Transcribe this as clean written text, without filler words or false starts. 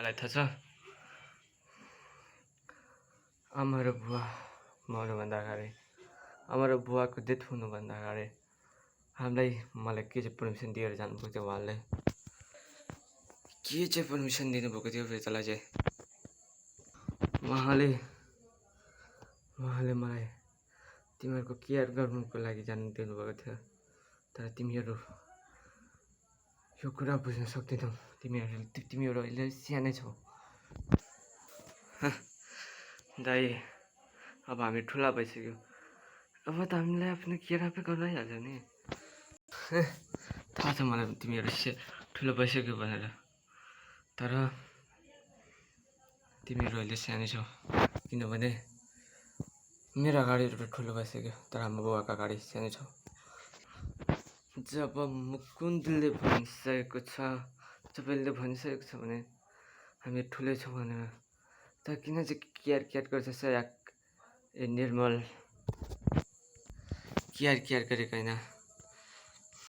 तिमीहरूलाई थाहा छ आमा र बुवा मर्नुभन्दा अगाडि आमा र बुवाको डेथ हुनुभन्दा अगाडि मलाई के चाहिँ पर्मिसन दिएर जानुभएको थियो उहाँले के चाहिँ पर्मिसन दिनुभएको थियो प्रितालाई चाहिँ उहाँले मलाई तिमीहरूको केयर गर्नुको लागि जानु दिनुभएको थियो तर तिमीहरू यो कुरा बुझ्न सक्दैनौ तिमीहरू अहिले सानै छौ दाइ अब हामी ठुला भइसक्यो अब त हामीलाई आफ्नो केयर आफै गर्नै हाल्छ नि थाहा छ मलाई तिमीहरू ठुलो भइसक्यो भनेर तर तिमीहरू अहिले सानै छौ किनभने मेरो अगाडि ठुलो भइसक्यो तर हाम्रो बुबाको अगाडि सानै छौ जब मुकुन्दले भनिसकेको छ भने हामी ठुलै छौँ भनेर तर किन चाहिँ केयर गर्छ निर्मल केयर गरेको होइन